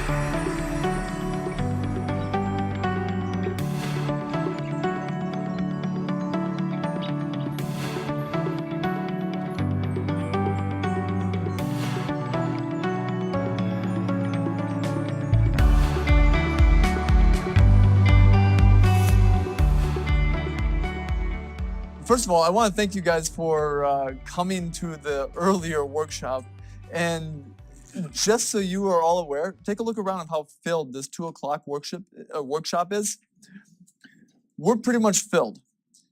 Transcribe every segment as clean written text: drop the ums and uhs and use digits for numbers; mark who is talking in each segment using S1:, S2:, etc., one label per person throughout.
S1: First of all, I want to thank you guys for coming to the earlier workshop. And just so you are all aware, take a look around at how filled this 2 o'clock workshop is. We're pretty much filled.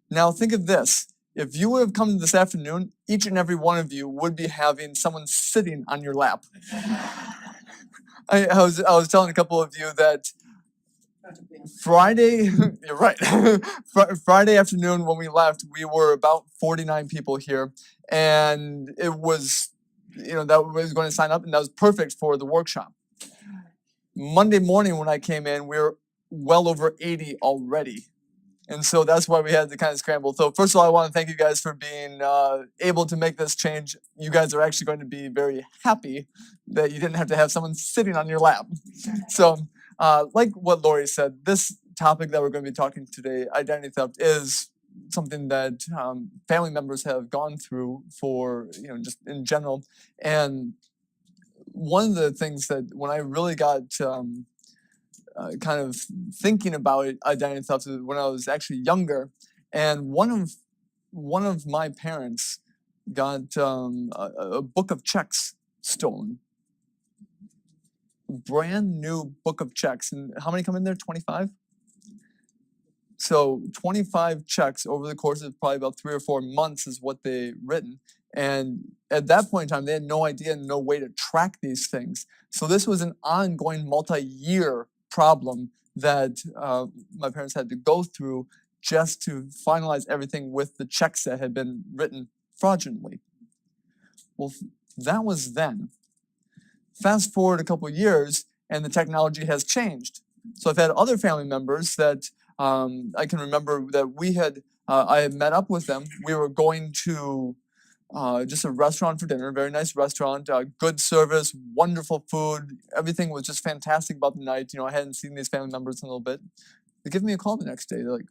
S1: Now think of this. If you would have come this afternoon, each and every one of you would be having someone sitting on your lap. I was telling a couple of you that Friday, you're right. Friday afternoon when we left, we were about 49 people here, and it was, that was going to sign up, and that was perfect for the workshop. Monday morning when I came in, we were well over 80 already. And so that's why we had to kind of scramble. So first of all, I want to thank you guys for being able to make this change. You guys are actually going to be very happy that you didn't have to have someone sitting on your lap. So like what Lori said, this topic that we're going to be talking today, identity theft, is something that family members have gone through for, just in general. And one of the things that when I really got kind of thinking about identity theft when I was actually younger, and one of my parents got a book of checks stolen. Brand new book of checks. And how many come in there? 25? So 25 checks over the course of probably about 3 or 4 months is what they written. And at that point in time, they had no idea and no way to track these things. So this was an ongoing multi-year problem that my parents had to go through just to finalize everything with the checks that had been written fraudulently. Well, that was then. Fast forward a couple of years, and the technology has changed. So I've had other family members that I can remember that I had met up with them. We were going to just a restaurant for dinner, a very nice restaurant, good service, wonderful food. Everything was just fantastic about the night. I hadn't seen these family members in a little bit. They give me a call the next day. They're like,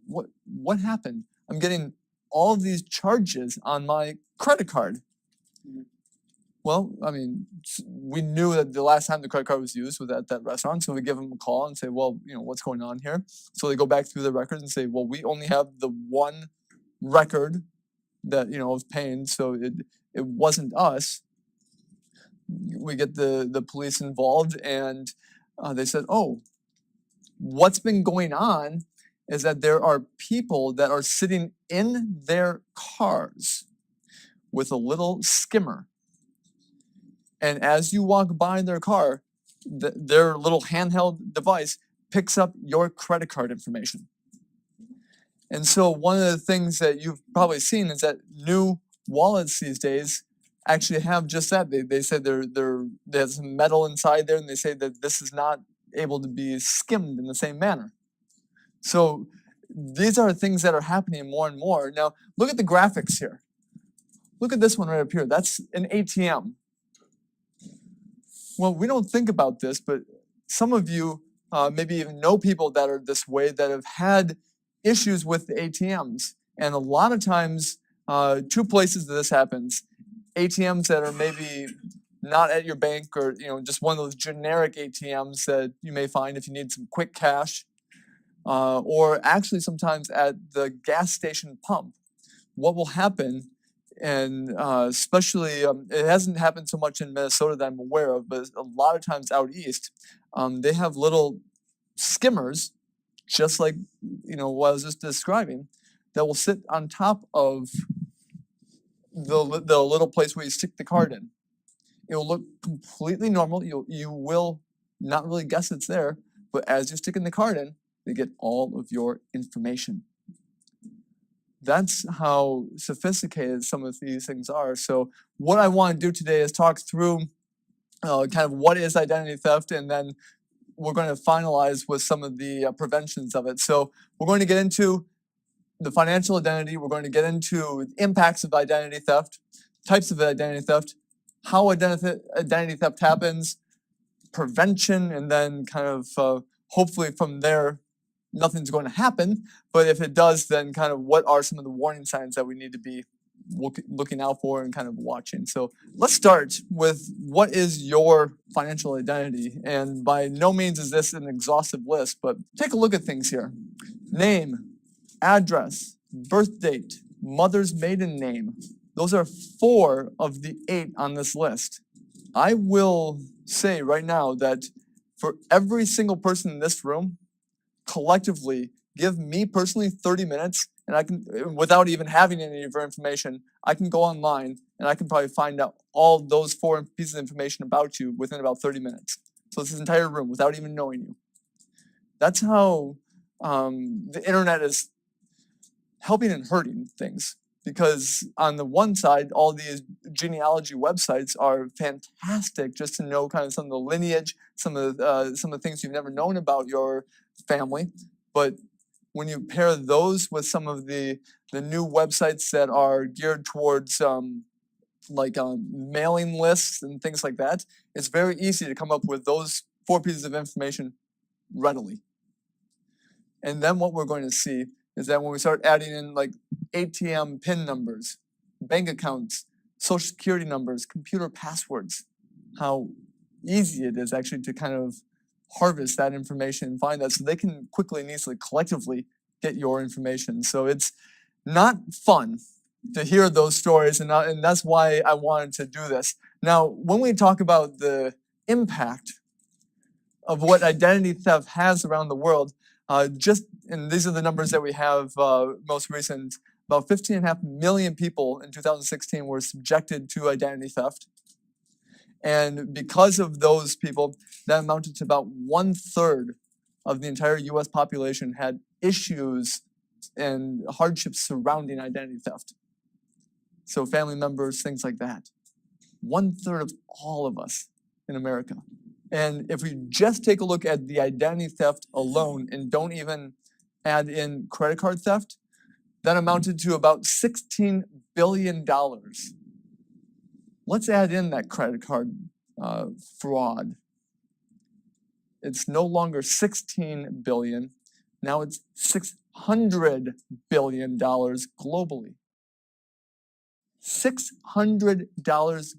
S1: what happened? I'm getting all of these charges on my credit card. Well, I mean, we knew that the last time the credit card was used was at that restaurant, so we give them a call and say, well, what's going on here? So they go back through the records and say, well, we only have the one record that, of paying, so it wasn't us. We get the police involved, and they said, oh, what's been going on is that there are people that are sitting in their cars with a little skimmer. And as you walk by their car, their little handheld device picks up your credit card information. And so one of the things that you've probably seen is that new wallets these days actually have just that. They said there's some metal inside there, and they say that this is not able to be skimmed in the same manner. So these are things that are happening more and more. Now, look at the graphics here. Look at this one right up here. That's an ATM. Well, we don't think about this, but some of you maybe even know people that are this way, that have had issues with the ATMs. And a lot of times, 2 places that this happens. ATMs that are maybe not at your bank, or just one of those generic ATMs that you may find if you need some quick cash, or actually sometimes at the gas station pump. What will happen, and especially it hasn't happened so much in Minnesota that I'm aware of, but a lot of times out east, they have little skimmers, just like what I was just describing, that will sit on top of the little place where you stick the card in. It will look completely normal. You will not really guess it's there, but as you're sticking the card in, they get all of your information. That's how sophisticated some of these things are. So what I want to do today is talk through kind of what is identity theft, and then we're going to finalize with some of the preventions of it. So we're going to get into the financial identity. We're going to get into impacts of identity theft, types of identity theft, how identity theft happens, prevention, and then kind of hopefully from there, nothing's going to happen. But if it does, then kind of what are some of the warning signs that we need to be looking out for and kind of watching. So let's start with what is your financial identity? And by no means is this an exhaustive list, but take a look at things here. Name, address, birth date, mother's maiden name. Those are 4 of the 8 on this list. I will say right now that for every single person in this room, collectively, give me personally 30 minutes, and I can, without even having any of your information, I can go online and I can probably find out all those 4 pieces of information about you within about 30 minutes. So this entire room without even knowing you. That's how the internet is helping and hurting things. Because on the one side, all these genealogy websites are fantastic just to know kind of some of the lineage, some of the things you've never known about your family. But when you pair those with some of the new websites that are geared towards mailing lists and things like that, it's very easy to come up with those 4 pieces of information readily. And then what we're going to see is that when we start adding in like ATM PIN numbers, bank accounts, social security numbers, computer passwords, how easy it is actually to kind of harvest that information and find that so they can quickly and easily collectively get your information. So it's not fun to hear those stories, and that's why I wanted to do this. Now, when we talk about the impact of what identity theft has around the world, and these are the numbers that we have most recent, about 15.5 million people in 2016 were subjected to identity theft. And because of those people, that amounted to about 1/3 of the entire US population had issues and hardships surrounding identity theft. So family members, things like that. 1/3 of all of us in America. And if we just take a look at the identity theft alone and don't even add in credit card theft, that amounted to about $16 billion. Let's add in that credit card fraud. It's no longer 16 billion. Now it's $600 billion globally. $600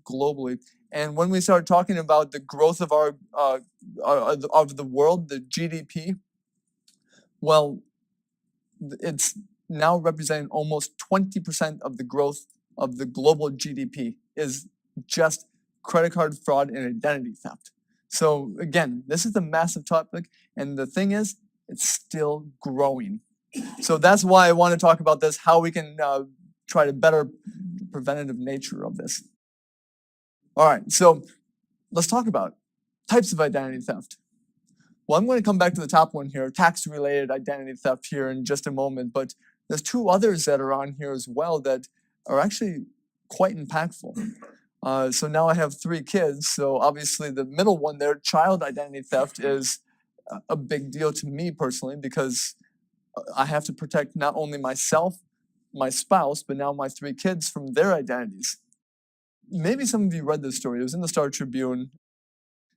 S1: globally. And when we start talking about the growth of our of the world, the GDP, well, it's now representing almost 20% of the growth of the global GDP is just credit card fraud and identity theft. So again, this is a massive topic, and the thing is, it's still growing. So that's why I want to talk about this, how we can try to better preventative nature of this. All right, so let's talk about types of identity theft. Well, I'm going to come back to the top one here, tax-related identity theft here in just a moment, but there's 2 others that are on here as well that are actually quite impactful. So now I have 3 kids, so obviously the middle one there, child identity theft, is a big deal to me personally because I have to protect not only myself, my spouse, but now my 3 kids from their identities. Maybe some of you read this story. It was in the Star Tribune.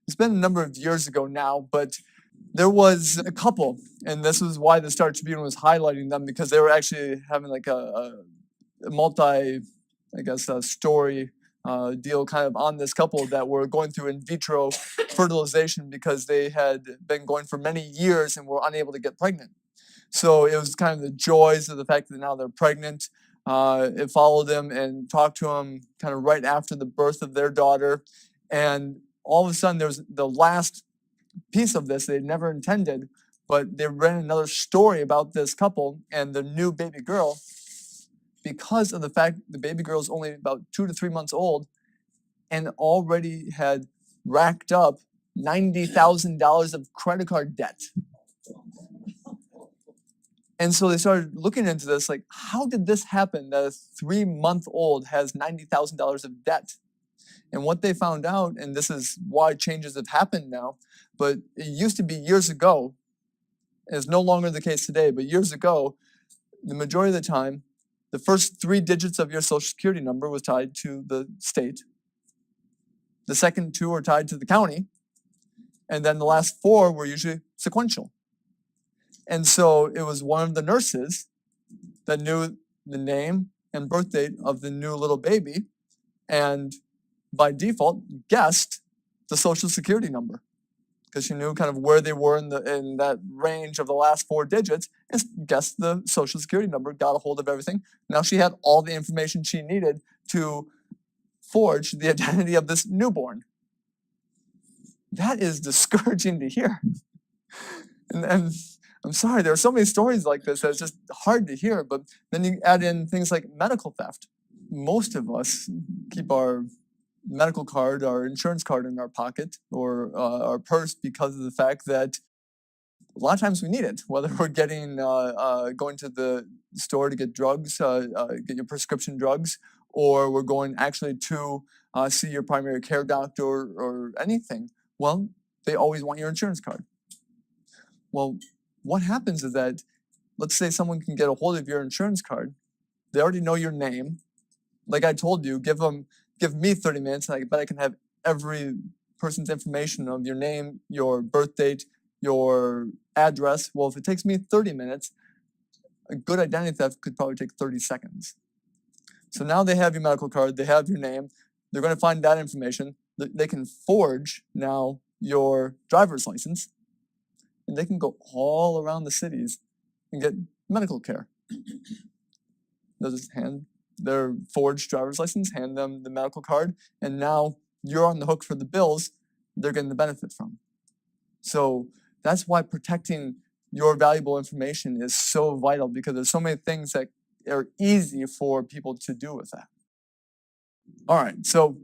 S1: It's been a number of years ago now, but there was a couple, and this is why the Star Tribune was highlighting them, because they were actually having like a multi, story deal kind of on this couple that were going through in vitro fertilization because they had been going for many years and were unable to get pregnant. So it was kind of the joys of the fact that now they're pregnant. It followed them and talked to them kind of right after the birth of their daughter. And all of a sudden, there's the last piece of this they never intended, but they ran another story about this couple and the new baby girl because of the fact the baby girl is only about 2 to 3 months old and already had racked up $90,000 of credit card debt. And so they started looking into this, like, how did this happen that a 3-month-old has $90,000 of debt? And what they found out, and this is why changes have happened now, but it used to be years ago, and it's no longer the case today, but years ago, the majority of the time, the first 3 digits of your social security number was tied to the state. The second 2 are tied to the county. And then the last 4 were usually sequential. And so it was one of the nurses that knew the name and birth date of the new little baby, and by default guessed the social security number because she knew kind of where they were in that range of the last 4 digits, and guessed the social security number, got a hold of everything. Now she had all the information she needed to forge the identity of this newborn. That is discouraging to hear. And I'm sorry, there are so many stories like this that it's just hard to hear. But then you add in things like medical theft. Most of us keep our medical card, our insurance card in our pocket or our purse because of the fact that a lot of times we need it, whether we're going to the store to get drugs, get your prescription drugs, or we're going actually to see your primary care doctor or anything. Well, they always want your insurance card. Well, what happens is that, let's say someone can get a hold of your insurance card. They already know your name. Like I told you, give me 30 minutes, and I bet I can have every person's information of your name, your birth date, your address. Well, if it takes me 30 minutes, a good identity theft could probably take 30 seconds. So now they have your medical card, they have your name, they're going to find that information. They can forge now your driver's license, and they can go all around the cities and get medical care. They'll just hand their forged driver's license, hand them the medical card, and now you're on the hook for the bills they're getting the benefit from. So that's why protecting your valuable information is so vital, because there's so many things that are easy for people to do with that. All right, so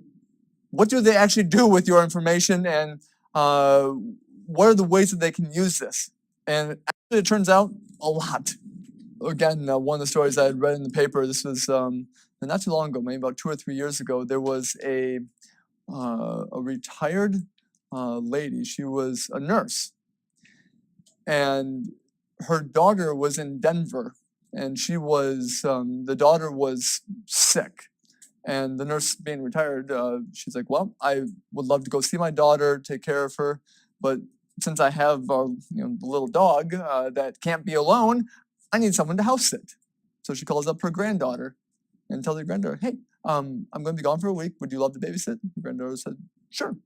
S1: what do they actually do with your information, and what are the ways that they can use this? And actually, it turns out a lot. Again, one of the stories I had read in the paper, this was not too long ago, maybe about 2 or 3 years ago, there was a retired lady. She was a nurse, and her daughter was in Denver, and the daughter was sick. And the nurse, being retired, she's like, well, I would love to go see my daughter, take care of her, but since I have the little dog that can't be alone, I need someone to house sit. So she calls up her granddaughter and tells her granddaughter, hey, I'm going to be gone for a week. Would you love to babysit? Her granddaughter said, sure.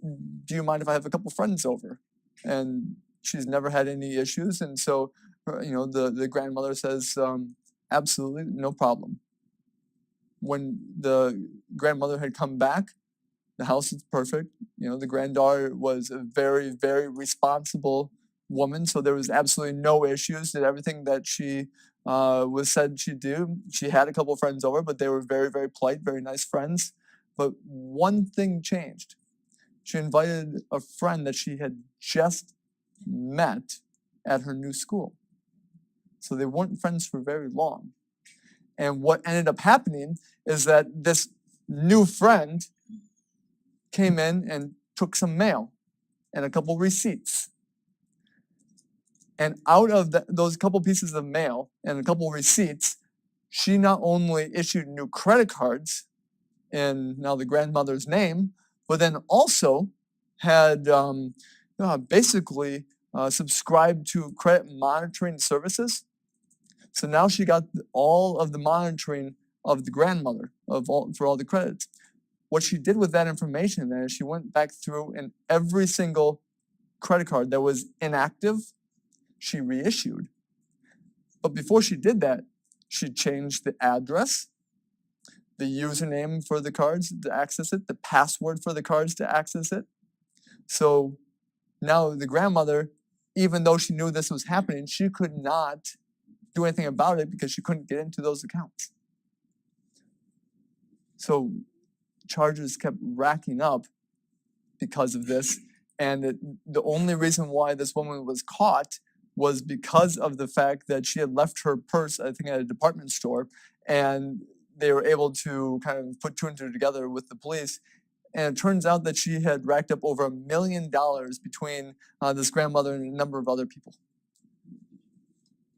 S1: Do you mind if I have a couple friends over? And she's never had any issues. And so, the grandmother says, absolutely, no problem. When the grandmother had come back, the house is perfect. The granddaughter was a very, very responsible woman, so there was absolutely no issues. Did everything that she was said she'd do. She had a couple of friends over, but they were very, very polite, very nice friends. But one thing changed. She invited a friend that she had just met at her new school. So they weren't friends for very long. And what ended up happening is that this new friend came in and took some mail and a couple receipts. And out of those couple pieces of mail and a couple receipts, she not only issued new credit cards in now the grandmother's name, but then also had basically subscribed to credit monitoring services. So now she got all of the monitoring of the grandmother for all the credits. What she did with that information then is she went back through, and every single credit card that was inactive, she reissued. But before she did that, she changed the address, the username for the cards to access it, the password for the cards to access it. So now the grandmother, even though she knew this was happening, she could not do anything about it because she couldn't get into those accounts. So charges kept racking up because of this. And the only reason why this woman was caught was because of the fact that she had left her purse, I think, at a department store, and they were able to kind of put 2 and 2 together with the police. And it turns out that she had racked up over $1 million between this grandmother and a number of other people.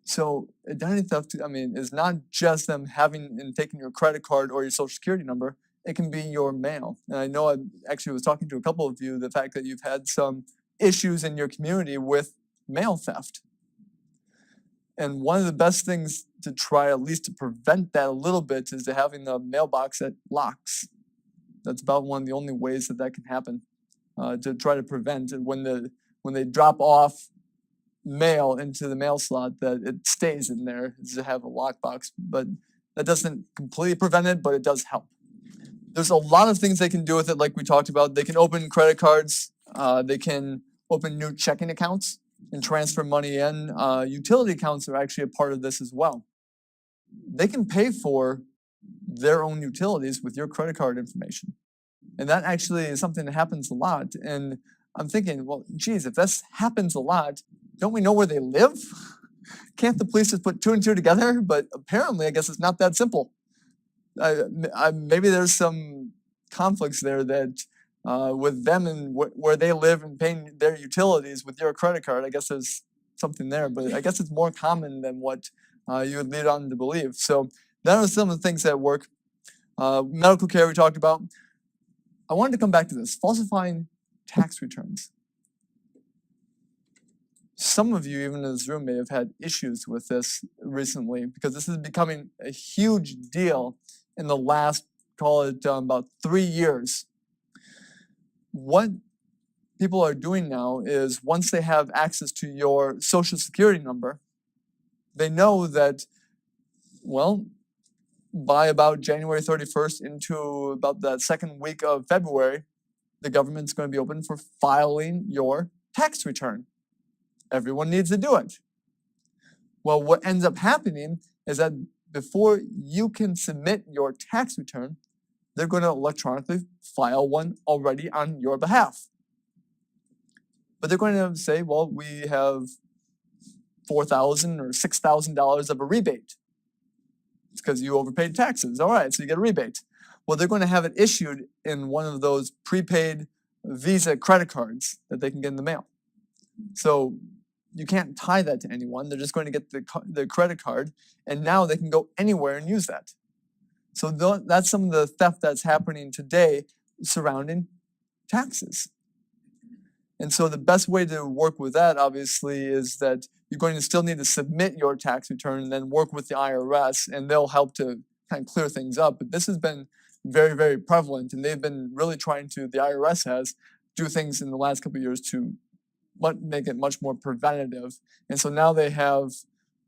S1: So identity theft, is not just them having and taking your credit card or your social security number. it can be your mail. And I know I actually was talking to a couple of you, the fact that you've had some issues in your community with mail theft. And one of the best things to try at least to prevent that a little bit is to having the mailbox that locks. That's about one of the only ways that can happen, to try to prevent when they drop off mail into the mail slot that it stays in there, is to have a lockbox. But that doesn't completely prevent it, but it does help. There's a lot of things they can do with it, like we talked about. They can open credit cards. They can open new checking accounts and transfer money in. Utility accounts are actually a part of this as well. They can pay for their own utilities with your credit card information. And that actually is something that happens a lot. And I'm thinking, well, geez, if this happens a lot, don't we know where they live? Can't the police just put two and two together? But apparently, I guess it's not that simple. Maybe there's some conflicts there that with them and where they live and paying their utilities with your credit card. I guess there's something there, but I guess it's more common than what you would lead on to believe. So that are some of the things that work. Medical care we talked about. I wanted to come back to this, falsifying tax returns. Some of you, even in this room, may have had issues with this recently, because this is becoming a huge deal in the last, call it about 3 years. What people are doing now is, once they have access to your social security number, they know that, well, by about January 31st into about the second week of February, the government's going to be open for filing your tax return. Everyone needs to do it. Well, what ends up happening is that before you can submit your tax return, they're going to electronically file one already on your behalf. But they're going to say, well, we have $4,000 or $6,000 of a rebate. It's because you overpaid taxes. All right, so you get a rebate. Well, they're going to have it issued in one of those prepaid Visa credit cards that they can get in the mail. So you can't tie that to anyone. They're just going to get the credit card, and now they can go anywhere and use that. So that's some of the theft that's happening today surrounding taxes. And so the best way to work with that, obviously, is that you're going to still need to submit your tax return and then work with the IRS, and they'll help to kind of clear things up. But this has been very, very prevalent, and they've been really trying to, the IRS has, do things in the last couple of years to make it much more preventative. And so now they have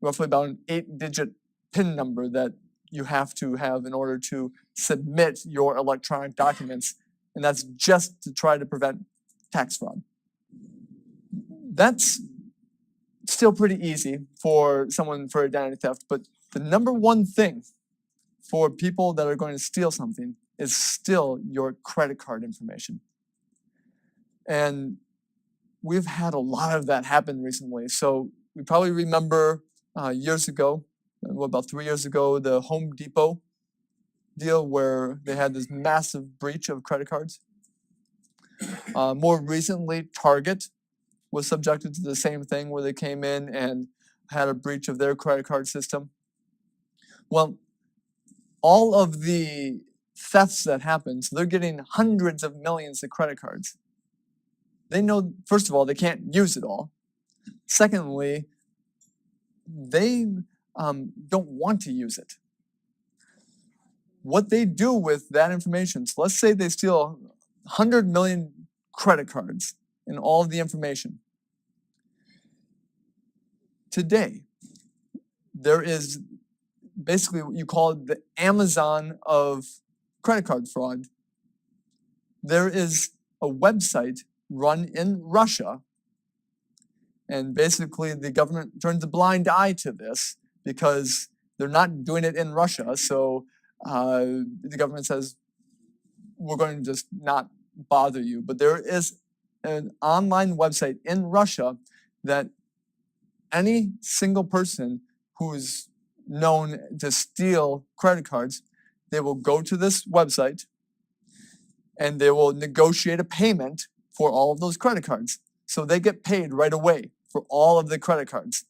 S1: roughly about an 8-digit PIN number that you have to have in order to submit your electronic documents, and that's just to try to prevent tax fraud. That's still pretty easy for identity theft, but the number one thing for people that are going to steal something is still your credit card information. And we've had a lot of that happen recently. So we probably remember years ago, about 3 years ago, the Home Depot deal where they had this massive breach of credit cards. More recently, Target was subjected to the same thing, where they came in and had a breach of their credit card system. Well, all of the thefts that happen, so they're getting hundreds of millions of credit cards. They know, first of all, they can't use it all. Secondly, they don't want to use it. What they do with that information, so let's say they steal 100 million credit cards and all of the information. Today, there is basically what you call the Amazon of credit card fraud. There is a website run in Russia, and basically the government turns a blind eye to this because they're not doing it in Russia. So the government says, we're going to just not bother you. But there is an online website in Russia that any single person who's known to steal credit cards, they will go to this website and they will negotiate a payment for all of those credit cards. So they get paid right away for all of the credit cards.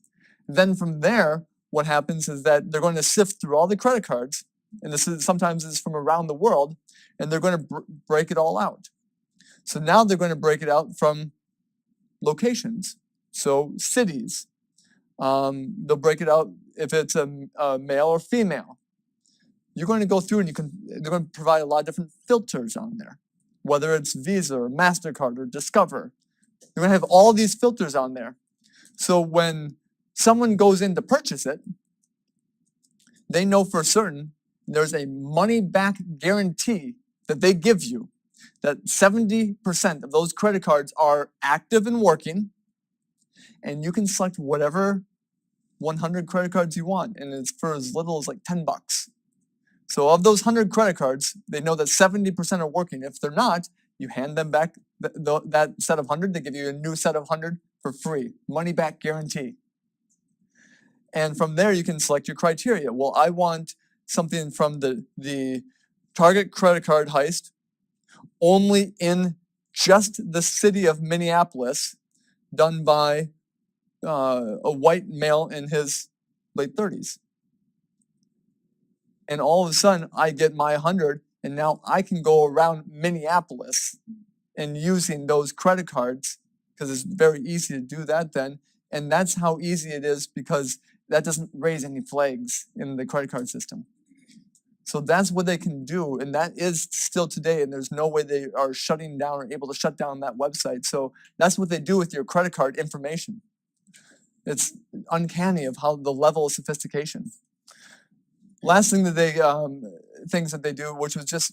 S1: Then from there, what happens is that they're going to sift through all the credit cards, and this is sometimes it's from around the world, and they're going to break it all out. So now they're going to break it out from locations, so cities. They'll break it out if it's a male or female. You're going to go through and they're going to provide a lot of different filters on there, whether it's Visa or MasterCard or Discover. You're going to have all these filters on there. So when someone goes in to purchase it, they know for certain there's a money back guarantee that they give you, that 70% of those credit cards are active and working, and you can select whatever 100 credit cards you want, and it's for as little as like $10. So of those 100 credit cards, they know that 70% are working. If they're not, you hand them back that set of 100, they give you a new set of 100 for free, money back guarantee. And from there, you can select your criteria. Well, I want something from the Target credit card heist only in just the city of Minneapolis, done by a white male in his late 30s. And all of a sudden, I get my 100, and now I can go around Minneapolis and using those credit cards, because it's very easy to do that then. And that's how easy it is, because that doesn't raise any flags in the credit card system. So that's what they can do, and that is still today, and there's no way they are shutting down or able to shut down that website. So that's what they do with your credit card information. It's uncanny of how the level of sophistication. Last thing that things that they do, which was just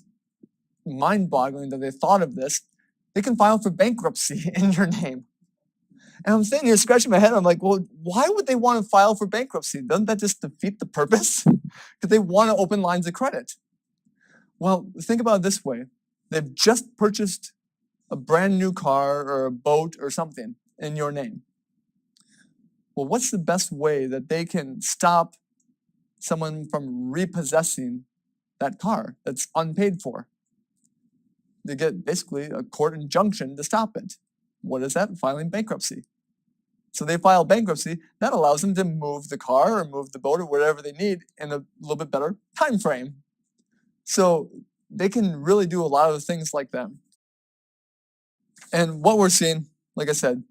S1: mind-boggling that they thought of this, they can file for bankruptcy in your name. And I'm sitting here scratching my head. I'm like, well, why would they want to file for bankruptcy? Doesn't that just defeat the purpose? Because they want to open lines of credit. Well, think about it this way. They've just purchased a brand new car or a boat or something in your name. Well, what's the best way that they can stop someone from repossessing that car that's unpaid for? They get basically a court injunction to stop it. What is that? Filing bankruptcy. So they file bankruptcy. That allows them to move the car or move the boat or whatever they need in a little bit better time frame. So they can really do a lot of things like that. And what we're seeing, like I said,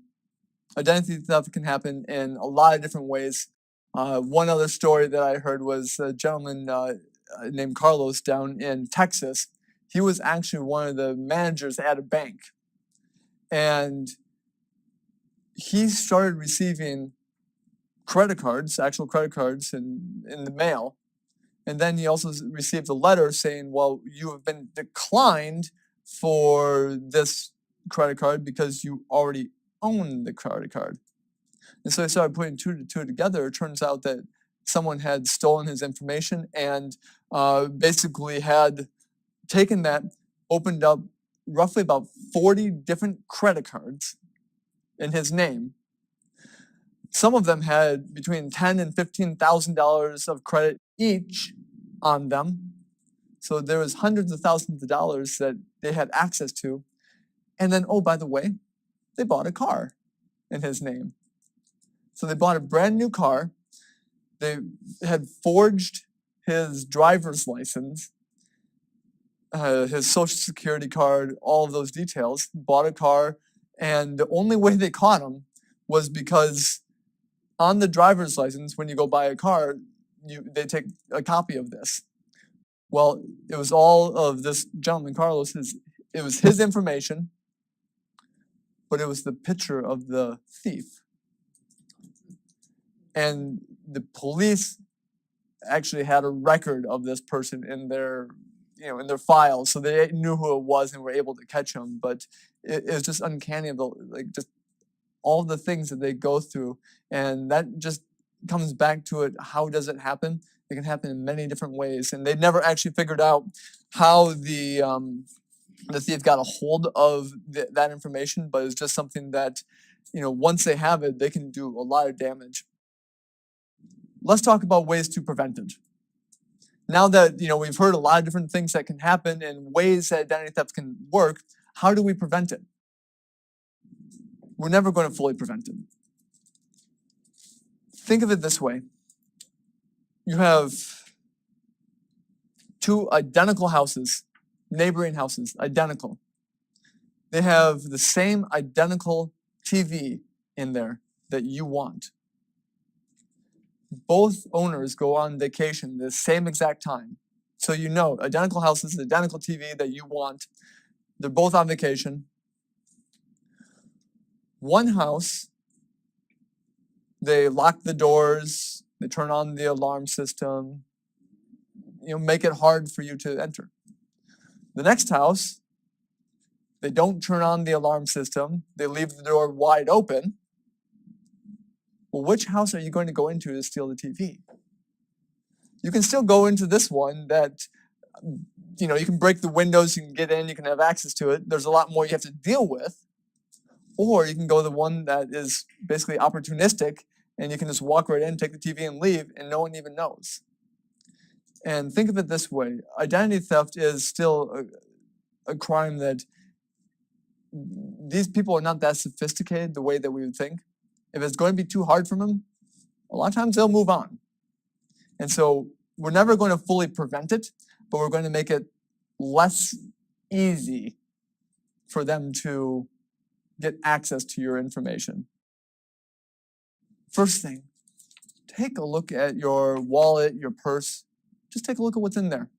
S1: identity theft can happen in a lot of different ways. One other story that I heard was a gentleman named Carlos down in Texas. He was actually one of the managers at a bank. And he started receiving credit cards, actual credit cards in the mail. And then he also received a letter saying, well, you have been declined for this credit card because you already own the credit card. And so I started putting two together. It turns out that someone had stolen his information and basically had taken that, opened up roughly about 40 different credit cards in his name. Some of them had between $10,000 and $15,000 of credit each on them. So there was hundreds of thousands of dollars that they had access to. And then, oh, by the way, they bought a car in his name. So they bought a brand new car. They had forged his driver's license, his social security card, all of those details, bought a car. And the only way they caught him was because on the driver's license, when you go buy a car, they take a copy of this. Well, it was all of this gentleman, Carlos, it was his information, but it was the picture of the thief. And the police actually had a record of this person in their files, so they knew who it was and were able to catch him. But it was just uncanny, just all the things that they go through, and that just comes back to it. How does it happen? It can happen in many different ways, and they never actually figured out how the thief got a hold of that information. But it's just something that, once they have it, they can do a lot of damage. Let's talk about ways to prevent it. Now that we've heard a lot of different things that can happen and ways that identity theft can work, how do we prevent it? We're never going to fully prevent it. Think of it this way. You have two identical houses, neighboring houses, identical. They have the same identical TV in there that you want. Both owners go on vacation the same exact time. So you know, identical houses, identical TV that you want. They're both on vacation. One house, they lock the doors, they turn on the alarm system, make it hard for you to enter. The next house, they don't turn on the alarm system, they leave the door wide open. Well, which house are you going to go into to steal the TV? You can still go into this one that, you can break the windows, you can get in, you can have access to it. There's a lot more you have to deal with. Or you can go the one that is basically opportunistic and you can just walk right in, take the TV and leave, and no one even knows. And think of it this way. Identity theft is still a crime that these people are not that sophisticated the way that we would think. If it's going to be too hard for them, a lot of times they'll move on. And so we're never going to fully prevent it, but we're going to make it less easy for them to get access to your information. First thing, take a look at your wallet, your purse. Just take a look at what's in there.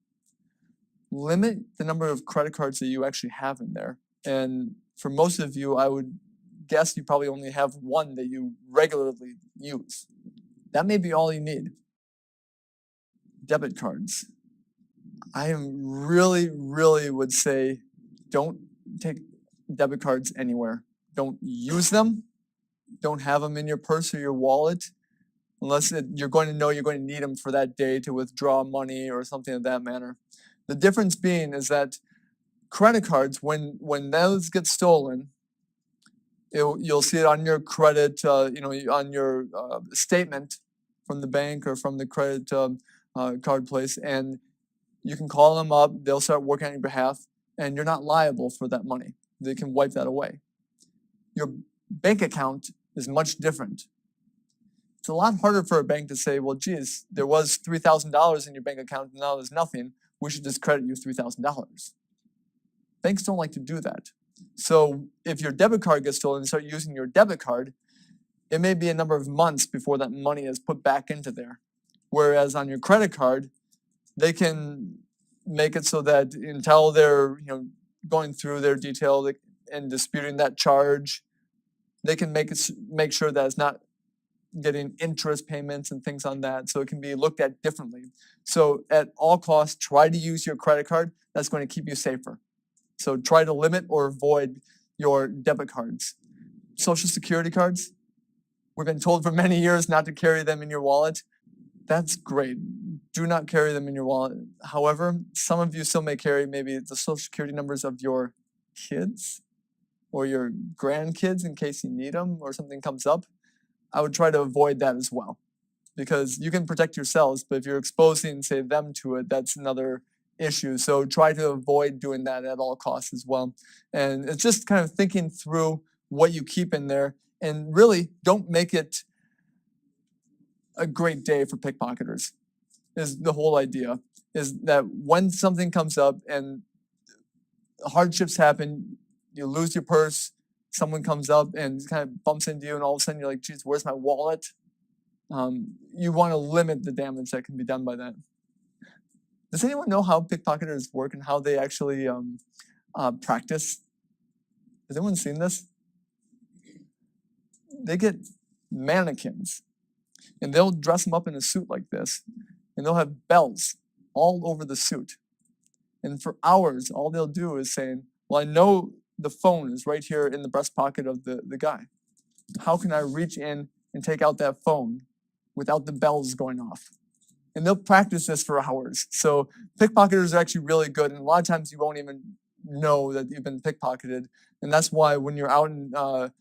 S1: Limit the number of credit cards that you actually have in there. And for most of you, I would guess you probably only have one that you regularly use. That may be all you need. Debit cards. I really would say don't take debit cards anywhere. Don't use them. Don't have them in your purse or your wallet unless you're going to know you're going to need them for that day to withdraw money or something of that manner. The difference being is that credit cards, when those get stolen, you'll see it on your credit, on your statement from the bank or from the credit card place, and you can call them up. They'll start working on your behalf, and you're not liable for that money. They can wipe that away. Your bank account is much different. It's a lot harder for a bank to say, well, geez, there was $3,000 in your bank account, and now there's nothing. We should just credit you $3,000. Banks don't like to do that. So if your debit card gets stolen and start using your debit card, it may be a number of months before that money is put back into there. Whereas on your credit card, they can make it so that until they're going through their detail and disputing that charge, they can make sure that it's not getting interest payments and things on that, so it can be looked at differently. So at all costs, try to use your credit card. That's going to keep you safer. So try to limit or avoid your debit cards. Social Security cards, we've been told for many years not to carry them in your wallet. That's great. Do not carry them in your wallet. However, some of you still may carry maybe the Social Security numbers of your kids or your grandkids in case you need them or something comes up. I would try to avoid that as well, because you can protect yourselves, but if you're exposing, say, them to it, that's another issue. So try to avoid doing that at all costs as well. And it's just kind of thinking through what you keep in there, and really don't make it a great day for pickpocketers. Is the whole idea, is that when something comes up and hardships happen, you lose your purse, someone comes up and kind of bumps into you, and all of a sudden you're like, geez, where's my wallet? You want to limit the damage that can be done by that. Does anyone know how pickpocketers work and how they actually practice? Has anyone seen this? They get mannequins, and they'll dress them up in a suit like this, and they'll have bells all over the suit. And for hours, all they'll do is saying, well, I know the phone is right here in the breast pocket of the guy. How can I reach in and take out that phone without the bells going off? And they'll practice this for hours. So pickpocketers are actually really good, and a lot of times you won't even know that you've been pickpocketed. And that's why when you're out and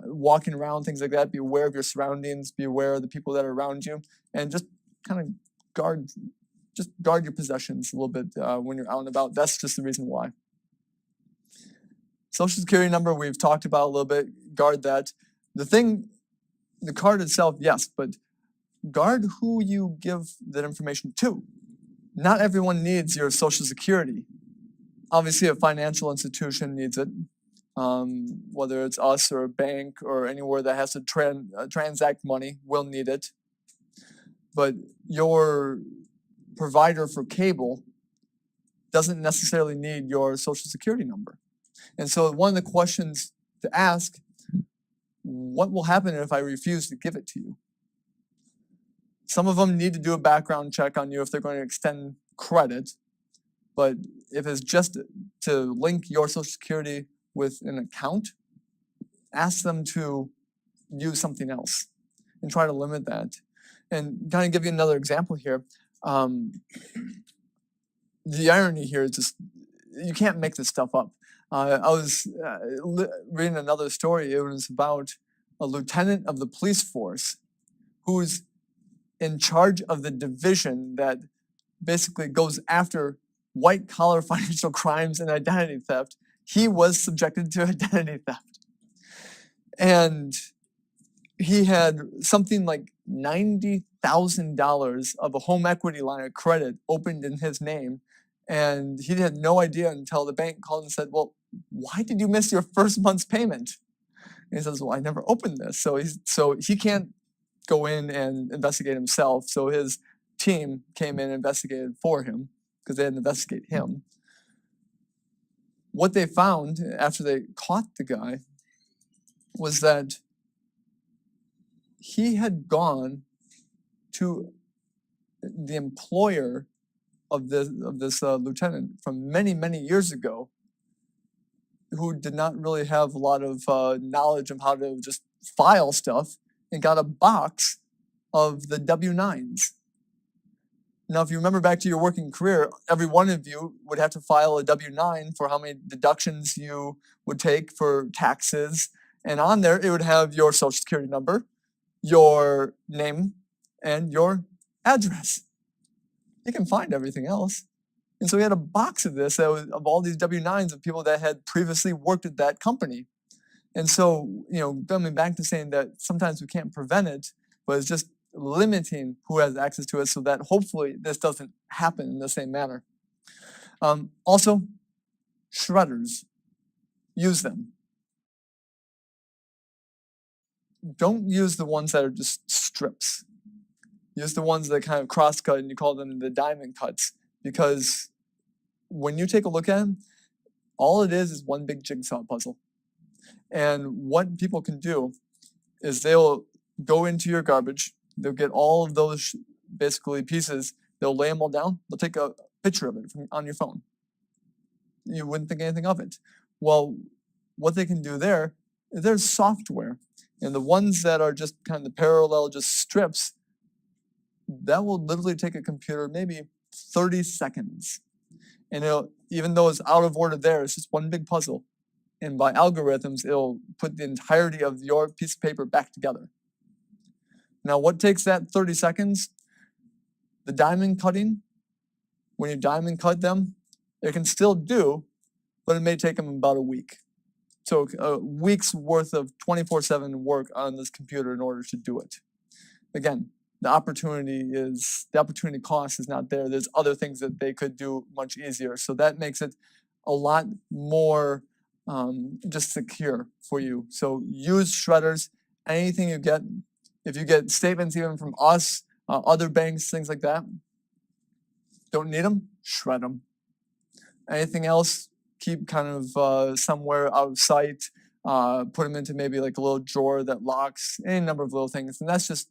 S1: walking around, things like that, be aware of your surroundings, be aware of the people that are around you, and just kind of guard your possessions a little bit when you're out and about. That's just the reason why. Social Security number, we've talked about a little bit. Guard that. The card itself, yes, but guard who you give that information to. Not everyone needs your Social Security. Obviously, a financial institution needs it, whether it's us or a bank or anywhere that has to transact money will need it. But your provider for cable doesn't necessarily need your Social Security number. And so one of the questions to ask, what will happen if I refuse to give it to you? Some of them need to do a background check on you if they're going to extend credit. But if it's just to link your Social Security with an account, ask them to use something else and try to limit that. And kind of give you another example here. The irony here is just, you can't make this stuff up. I was reading another story. It was about a lieutenant of the police force who's in charge of the division that basically goes after white-collar financial crimes and identity theft. He was subjected to identity theft. And he had something like $90,000 of a home equity line of credit opened in his name. And he had no idea until the bank called and said, well, why did you miss your first month's payment? And he says, well, I never opened this. So he can't go in and investigate himself. So his team came in and investigated for him because they had to investigate him. What they found after they caught the guy was that he had gone to the employer of this lieutenant from many years ago, who did not really have a lot of knowledge of how to just file stuff, and got a box of the W-9s. Now, if you remember back to your working career, every one of you would have to file a W-9 for how many deductions you would take for taxes. And on there, it would have your Social Security number, your name, and your address. You can find everything else. And so he had a box of this that was of all these W-9s of people that had previously worked at that company. And so, coming back to saying that sometimes we can't prevent it, but it's just limiting who has access to it so that hopefully this doesn't happen in the same manner. Also, shredders. Use them. Don't use the ones that are just strips. Use the ones that kind of cross-cut, and you call them the diamond cuts, because when you take a look at them, all it is one big jigsaw puzzle. And what people can do is they'll go into your garbage, they'll get all of those basically pieces, they'll lay them all down, they'll take a picture of it on your phone. You wouldn't think anything of it. Well, what they can do there is there's software, and the ones that are just kind of the parallel, just strips, that will literally take a computer maybe 30 seconds. And even though it's out of order there, it's just one big puzzle. And by algorithms, it'll put the entirety of your piece of paper back together. Now, what takes that 30 seconds? The diamond cutting, when you diamond cut them, it can still do, but it may take them about a week. So a week's worth of 24/7 work on this computer in order to do it. Again, the opportunity cost is not there. There's other things that they could do much easier. So that makes it a lot more just secure for you. So use shredders. Anything you get, if you get statements even from us, other banks, things like that, don't need them, shred them. Anything else, keep kind of somewhere out of sight. Put them into maybe like a little drawer that locks, any number of little things. And that's just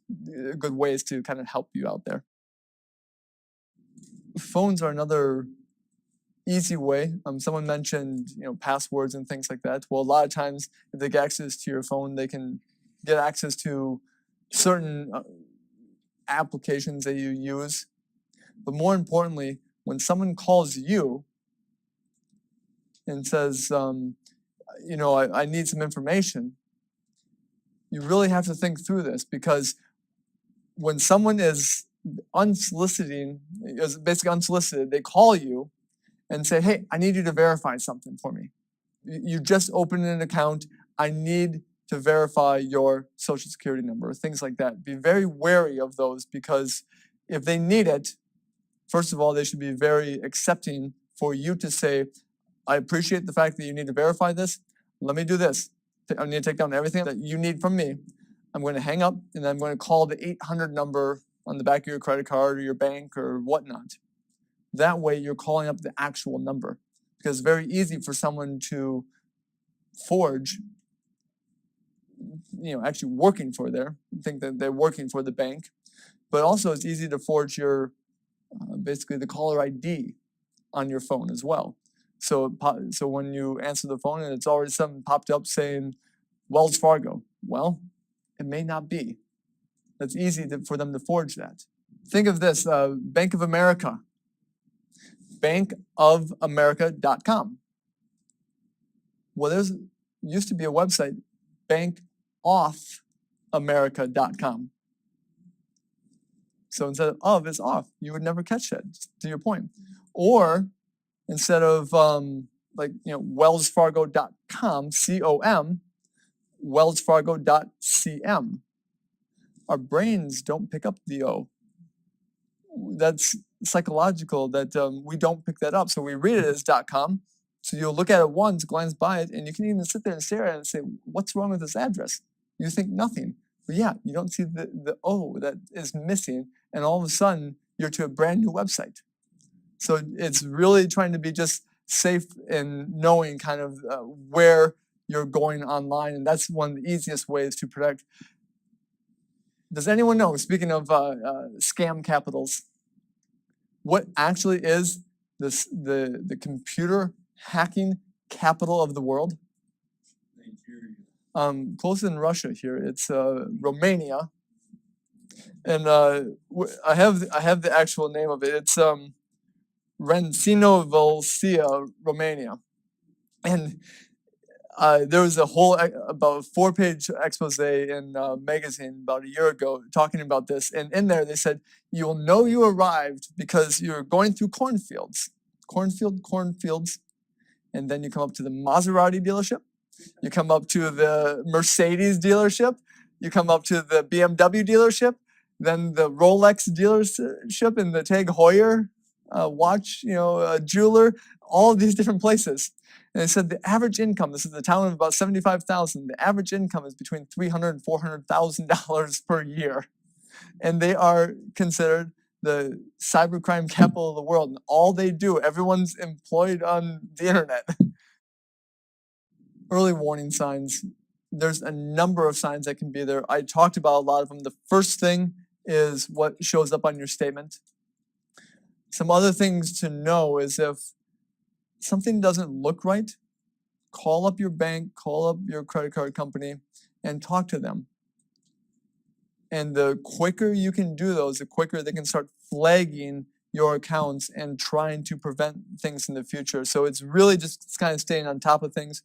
S1: good ways to kind of help you out there. Phones are another easy way. Someone mentioned, passwords and things like that. Well, a lot of times if they get access to your phone, they can get access to certain applications that you use. But more importantly, when someone calls you and says, I need some information, you really have to think through this, because when someone is basically unsolicited, they call you and say, hey, I need you to verify something for me. You just opened an account. I need to verify your Social Security number, things like that. Be very wary of those, because if they need it, First of all, they should be very accepting for you to say, I appreciate the fact that you need to verify this. Let me do this. I need to take down everything that you need from me. I'm going to hang up and I'm going to call the 800 number on the back of your credit card or your bank or whatnot. That way you're calling up the actual number, because it's very easy for someone to forge, actually working for think that they're working for the bank, but also it's easy to forge your, basically the caller ID on your phone as well. So when you answer the phone and it's already something popped up saying Wells Fargo, well, it may not be. That's easy for them to forge that. Think of this, Bank of America, bankofamerica.com. Well, there used to be a website, bankofamerica.com. So instead of it's off. You would never catch that, to your point. Or instead of wellsfargo.com, C-O-M, wellsfargo.cm. Our brains don't pick up the O. That's psychological, that we don't pick that up. So we read it as .com. So you'll look at it once, glance by it, and you can even sit there and stare at it and say, what's wrong with this address? You think nothing. But yeah, you don't see the O that is missing, and all of a sudden, you're to a brand new website. So it's really trying to be just safe in knowing kind of where you're going online, and that's one of the easiest ways to protect. Does anyone know, speaking of scam capitals, what actually is the computer hacking capital of the world? Closer than Russia here. It's Romania, and I have the actual name of it. It's Rencinovalsia, Romania, and there was a whole about 4-page expose in a magazine about a year ago talking about this, and in there they said you'll know you arrived because you're going through cornfields, and then you come up to the Maserati dealership, you come up to the Mercedes dealership, you come up to the BMW dealership, then the Rolex dealership and the Tag Heuer watch, jeweler, all of these different places. And they said the average income, this is a town of about 75,000, the average income is between $300,000 and $400,000 per year. And they are considered the cybercrime capital of the world. And all they do, everyone's employed on the internet. Early warning signs. There's a number of signs that can be there. I talked about a lot of them. The first thing is what shows up on your statement. Some other things to know is if something doesn't look right, call up your bank, call up your credit card company, and talk to them. And the quicker you can do those, the quicker they can start flagging your accounts and trying to prevent things in the future. So it's really just kind of staying on top of things.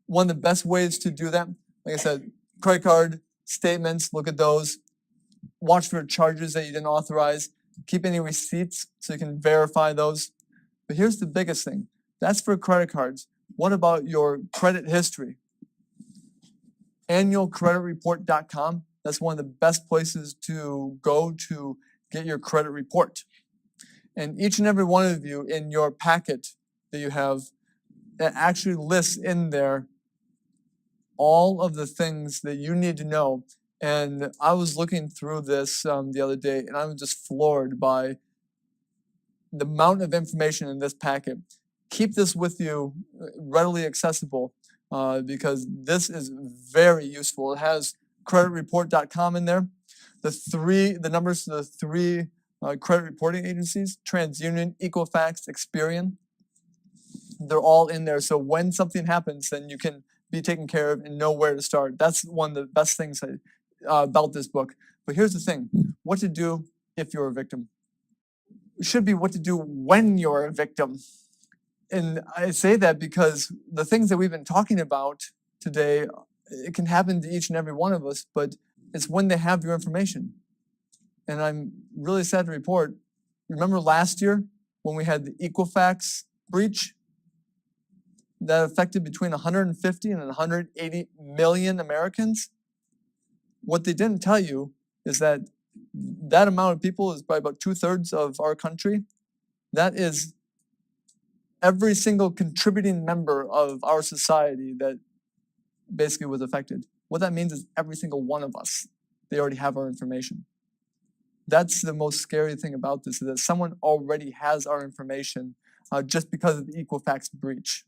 S1: One of the best ways to do that, like I said, credit card statements, look at those. Watch for charges that you didn't authorize. Keep any receipts so you can verify those. But here's the biggest thing. That's for credit cards. What about your credit history? Annualcreditreport.com. That's one of the best places to go to get your credit report. And each and every one of you in your packet that you have, that actually lists in there all of the things that you need to know. And I was looking through this the other day, and I was just floored by the amount of information in this packet. Keep this with you, readily accessible, because this is very useful. It has creditreport.com in there. The numbers to the three credit reporting agencies, TransUnion, Equifax, Experian, they're all in there. So when something happens, then you can be taken care of and know where to start. That's one of the best things about this book. But here's the thing, what to do if you're a victim. It should be what to do when you're a victim. And I say that because the things that we've been talking about today, it can happen to each and every one of us, but it's when they have your information. And I'm really sad to report, remember last year when we had the Equifax breach that affected between 150 and 180 million Americans? What they didn't tell you is that that amount of people is probably about 2/3 of our country. That is every single contributing member of our society that basically was affected. What that means is every single one of us, they already have our information. That's the most scary thing about this, is that someone already has our information just because of the Equifax breach.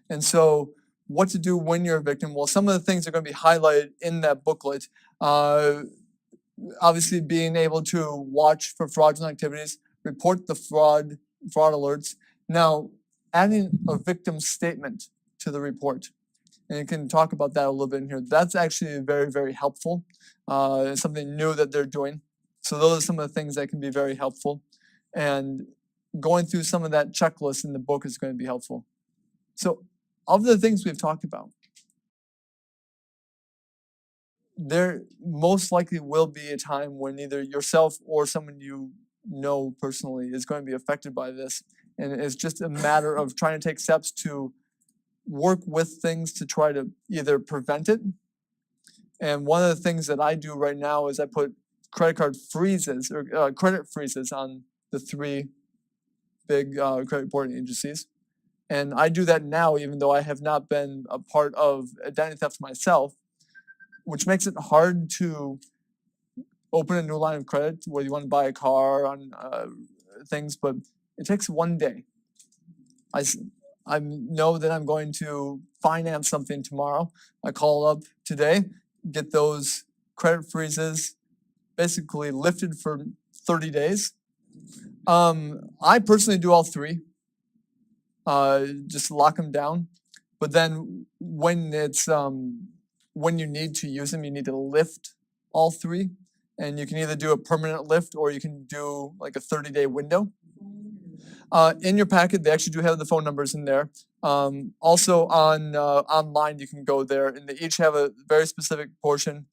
S1: And so what to do when you're a victim? Well, some of the things are going to be highlighted in that booklet. Obviously, being able to watch for fraudulent activities, report the fraud alerts. Now, adding a victim statement to the report. And you can talk about that a little bit in here. That's actually very, very helpful. It's something new that they're doing. So those are some of the things that can be very helpful. And going through some of that checklist in the book is going to be helpful. So of the things we've talked about, there most likely will be a time when either yourself or someone you know personally is going to be affected by this. And it's just a matter of trying to take steps to work with things to try to either prevent it. And one of the things that I do right now is I put credit card freezes or credit freezes on the 3 big credit reporting agencies. And I do that now, even though I have not been a part of identity theft myself, which makes it hard to open a new line of credit where you want to buy a car on things, but it takes one day. I know that I'm going to finance something tomorrow. I call up today, get those credit freezes basically lifted for 30 days. I personally do all 3. Just lock them down. But then when it's when you need to use them, you need to lift all 3. And you can either do a permanent lift or you can do like a 30-day window. In your packet, they actually do have the phone numbers in there. Also on online, you can go there, and they each have a very specific portion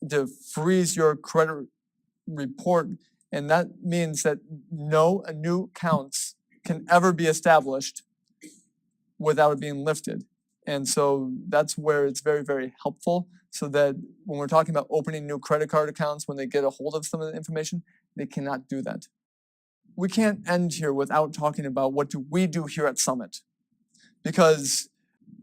S1: to freeze your credit report, and that means that no new accounts can ever be established without it being lifted. And so that's where it's very, very helpful, so that when we're talking about opening new credit card accounts, when they get a hold of some of the information, they cannot do that. We can't end here without talking about what do we do here at Summit, because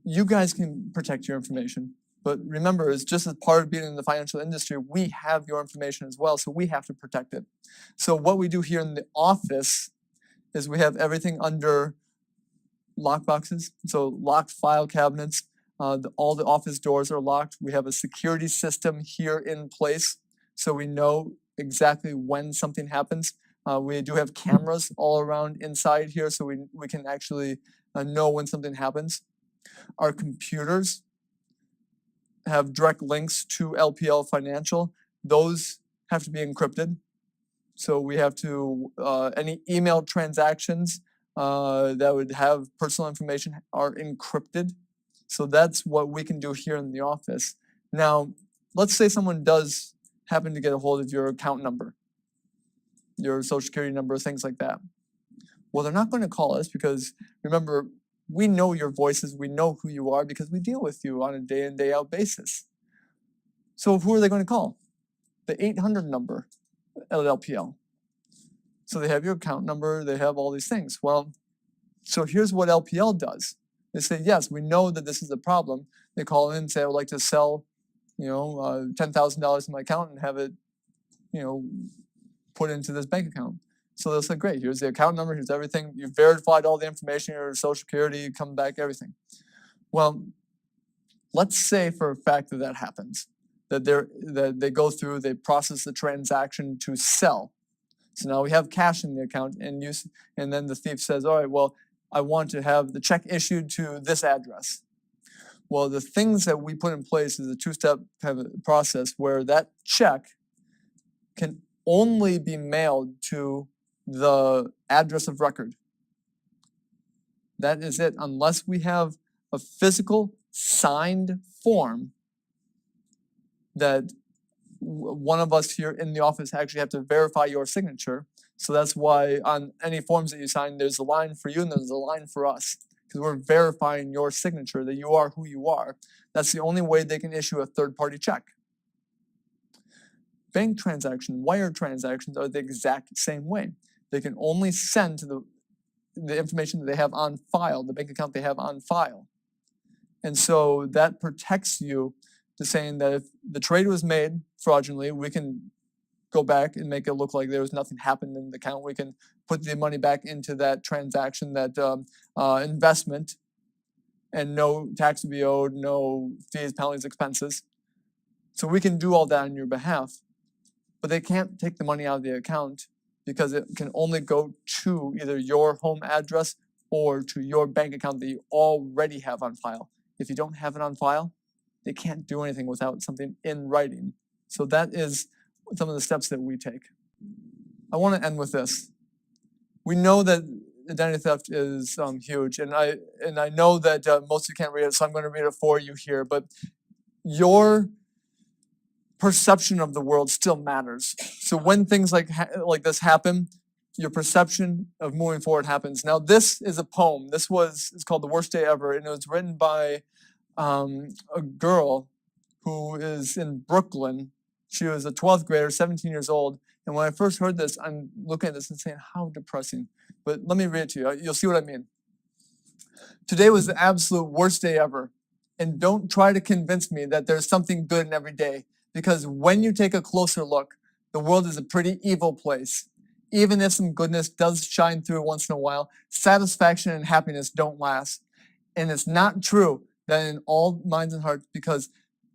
S1: you guys can protect your information. But remember, it's just as part of being in the financial industry, we have your information as well, so we have to protect it. So what we do here in the office is we have everything under lock boxes, so locked file cabinets. All the office doors are locked. We have a security system here in place, so we know exactly when something happens. We do have cameras all around inside here, so we can actually know when something happens. Our computers have direct links to LPL Financial. Those have to be encrypted. So we have to, any email transactions that would have personal information are encrypted. So that's what we can do here in the office. Now, let's say someone does happen to get a hold of your account number, your social security number, things like that. Well, they're not going to call us because, remember, we know your voices, we know who you are because we deal with you on a day in, day out basis. So who are they going to call? The 800 number at LPL. So they have your account number, they have all these things. Well, so here's what LPL does. They say, yes, we know that this is a problem. They call in and say, I would like to sell, $10,000 in my account and have it, put into this bank account. So they'll say, great, here's the account number, here's everything. You've verified all the information, your social security, come back, everything. Well, let's say for a fact that happens, that they go through, they process the transaction to sell. So now we have cash in the account, and then the thief says, all right, well, I want to have the check issued to this address. Well, the things that we put in place is a 2-step kind of process where that check can only be mailed to the address of record. That is it, unless we have a physical signed form that one of us here in the office actually have to verify your signature. So that's why on any forms that you sign, there's a line for you and there's a line for us, because we're verifying your signature that you are who you are. That's the only way they can issue a third-party check. Bank transaction, wire transactions are the exact same way. They can only send to the information that they have on file, the bank account they have on file. And so that protects you to saying that if the trade was made fraudulently, we can go back and make it look like there was nothing happened in the account. We can put the money back into that transaction, that investment, and no tax to be owed, no fees, penalties, expenses. So we can do all that on your behalf, but they can't take the money out of the account because it can only go to either your home address or to your bank account that you already have on file. If you don't have it on file, they can't do anything without something in writing. So that is some of the steps that we take. I want to end with this. We know that identity theft is huge, and I know that most of you can't read it, so I'm going to read it for you here. But your perception of the world still matters. So when things like this happen, your perception of moving forward happens. Now, this is a poem. It's called "The Worst Day Ever," and it was written by a girl who is in Brooklyn. She was a 12th grader, 17 years old. And when I first heard this, I'm looking at this and saying, how depressing. But let me read it to you. You'll see what I mean. Today was the absolute worst day ever. And don't try to convince me that there's something good in every day. Because when you take a closer look, the world is a pretty evil place. Even if some goodness does shine through once in a while, satisfaction and happiness don't last. And it's not true that in all minds and hearts, because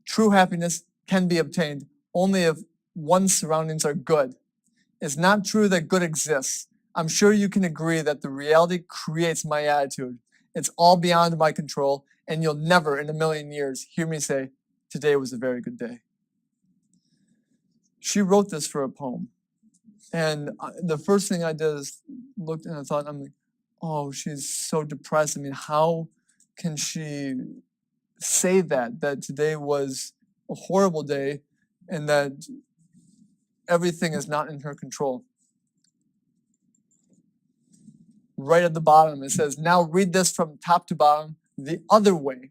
S1: true happiness can be obtained only if one's surroundings are good. It's not true that good exists. I'm sure you can agree that the reality creates my attitude. It's all beyond my control, and you'll never in a million years hear me say, today was a very good day. She wrote this for a poem. And the first thing I did is looked and I thought, I'm like, oh, she's so depressed. I mean, how can she say that today was a horrible day and that everything is not in her control? Right at the bottom, it says, now read this from top to bottom the other way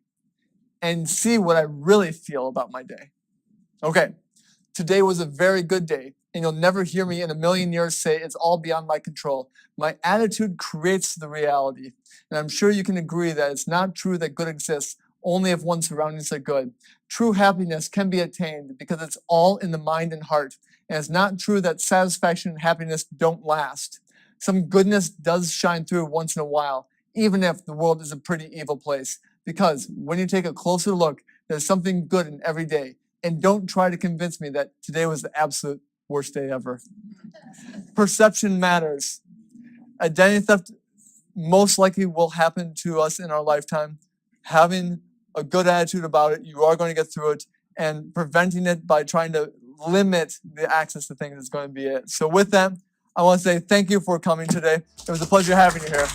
S1: and see what I really feel about my day. Okay, today was a very good day, and you'll never hear me in a million years say it's all beyond my control. My attitude creates the reality, and I'm sure you can agree that it's not true that good exists only if one's surroundings are good. True happiness can be attained because it's all in the mind and heart, and it's not true that satisfaction and happiness don't last. Some goodness does shine through once in a while, even if the world is a pretty evil place, because when you take a closer look, there's something good in every day. And don't try to convince me that today was the absolute worst day ever. Perception matters. Identity theft most likely will happen to us in our lifetime. Having a good attitude about it, you are going to get through it, and preventing it by trying to limit the access to things is going to be it. So with that, I want to say thank you for coming today. It was a pleasure having you here.